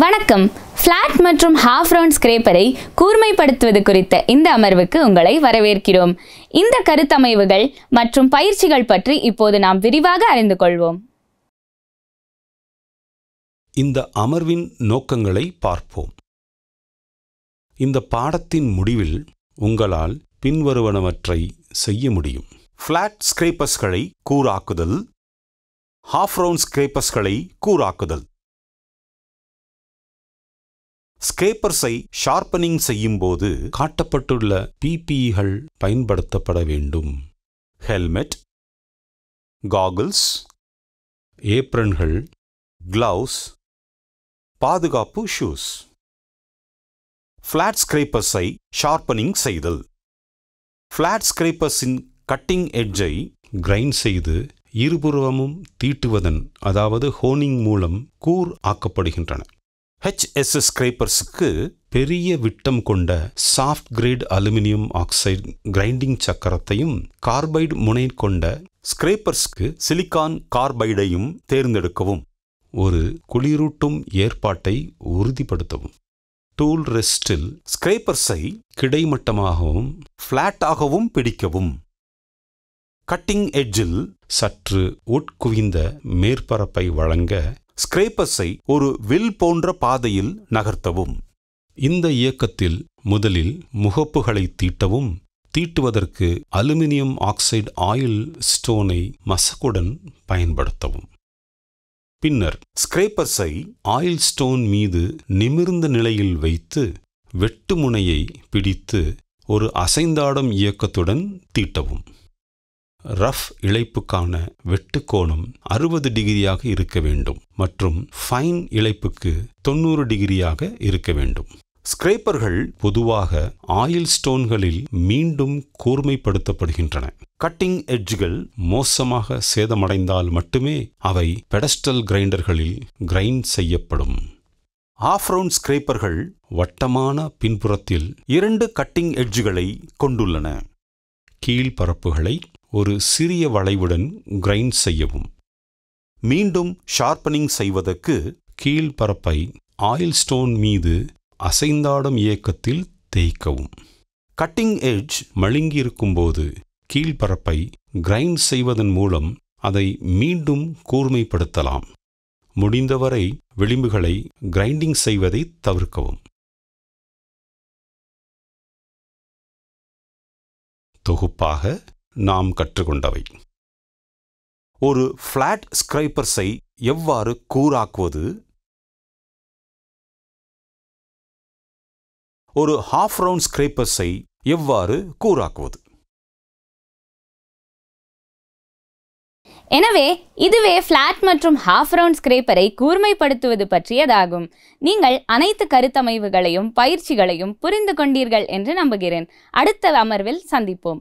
வணக்கம். ஃபிளாட் மற்றும் half round ஸ்கிரேப்பரை கூர்மைப்படுத்துவது குறித்த இந்த அமர்வுக்கு உங்களை வரவேற்கிறோம். இந்த கருத்தமைவுகள் மற்றும் பயிற்சிகள் பற்றி இப்போது நாம் விரிவாக அறிந்து கொள்வோம். இந்த அமர்வின் நோக்கங்களை பார்ப்போம். இந்த பாடத்தின் முடிவில் உங்களால் பின்வருவனவற்றை செய்ய முடியும். ஃபிளாட் ஸ்கிரேப்பர்ஸ்களை கூராக்குதல், ஹாஃப் ரவுண்ட் ஸ்கிரேப்பர்ஸ்களை கூராக்குதல். ஸ்கிரேப்பர்ஸை ஷார்ப்பனிங் செய்யும்போது காட்டப்பட்டுள்ள பிபிஇகள் பயன்படுத்தப்பட வேண்டும். ஹெல்மெட், காகிள்ஸ், ஏப்ரன்கள், கிளவுஸ், பாதுகாப்பு ஷூஸ். ஃபிளாட் ஸ்கிரேப்பர்ஸை ஷார்ப்பனிங் செய்தல். ஃபிளாட் ஸ்கிரேப்பர்ஸின் கட்டிங் எட்ஜை கிரைண்ட் செய்து இருபுறமும் தீட்டுவதன் அதாவது ஹோனிங் மூலம் கூர் ஆக்கப்படுகின்றன. HSS ஸ்கிரேப்பர்ஸுக்கு பெரிய விட்டம் கொண்ட soft grade aluminium oxide grinding சக்கரத்தையும் கார்பைடு முனை கொண்ட ஸ்கிரேப்பர்ஸ்க்கு சிலிக்கான் கார்பைடையும் தேர்ந்தெடுக்கவும். ஒரு குளிரூட்டும் ஏற்பாட்டை உறுதிப்படுத்தவும். டூல் ரெஸ்டில் ஸ்கிரேப்பர்ஸை கிடைமட்டமாகவும் ஃபிளாட்டாகவும் பிடிக்கவும். கட்டிங் எட்ஜில் சற்று உட்குவிந்த மேற்பரப்பை வழங்க ஸ்கிரேப்பர்ஸை ஒரு வில் போன்ற பாதையில் நகர்த்தவும். இந்த இயக்கத்தில் முதலில் முகப்புகளை தீட்டவும். தீட்டுவதற்கு அலுமினியம் ஆக்சைடு ஆயில் ஸ்டோனை மசகுடன் பயன்படுத்தவும். பின்னர் ஸ்கிரேப்பர்ஸை ஆயில் ஸ்டோன் மீது நிமிர்ந்த நிலையில் வைத்து வெட்டு முனையை பிடித்து ஒரு அசைந்தாடும் இயக்கத்துடன் தீட்டவும். ரஃப் இழைப்புக்கான வெட்டுக்கோணம் 60 டிகிரியாக இருக்க வேண்டும் மற்றும் ஃபைன் இழைப்புக்கு 90 டிகிரியாக இருக்க வேண்டும். ஸ்கிரேப்பர்கள் பொதுவாக ஆயில் ஸ்டோன்களில் மீண்டும் கூர்மைப்படுத்தப்படுகின்றன. கட்டிங் எட்ஜ்கள் மோசமாக சேதமடைந்தால் மட்டுமே அவை பெடஸ்டல் கிரைண்டர்களில் கிரைண்ட் செய்யப்படும். ஹாஃப் ரவுண்ட் ஸ்கிரேப்பர்கள் வட்டமான பின்புறத்தில் 2 கட்டிங் எட்ஜ்களை கொண்டுள்ளன. கீழ்பரப்புகளை ஒரு சிறிய வளைவுடன் கிரைண்ட் செய்யவும். மீண்டும் ஷார்ப்பனிங் செய்வதற்கு கீழ்பரப்பை ஆயில் ஸ்டோன் மீது அசைந்தாடும் இயக்கத்தில் தேய்க்கவும். கட்டிங் எட்ஜ் மழுங்கியிருக்கும்போது கீழ்பரப்பை கிரைண்ட் செய்வதன் மூலம் அதை மீண்டும் கூர்மைப்படுத்தலாம். முடிந்தவரை விளிம்புகளை கிரைண்டிங் செய்வதை தவிர்க்கவும். தொகுப்பாக நாம் கற்றுக்கொண்டவை: ஒரு ஃபிளாட் ஸ்கிரேப்பர்ஸை எவ்வாறு கூராக்குவது, ஒரு ஹாஃப் ரவுண்ட் ஸ்கிரேப்பர்ஸை எவ்வாறு கூராக்குவது. எனவே இதுவே ஃபிளாட் மற்றும் ஹாஃப் ரவுண்ட் ஸ்கிரேப்பரை கூர்மைப்படுத்துவது பற்றியதாகும். நீங்கள் அனைத்து கருத்தமைவுகளையும் பயிற்சிகளையும் புரிந்து கொண்டீர்கள் என்று நம்புகிறேன். அடுத்த அமர்வில் சந்திப்போம்.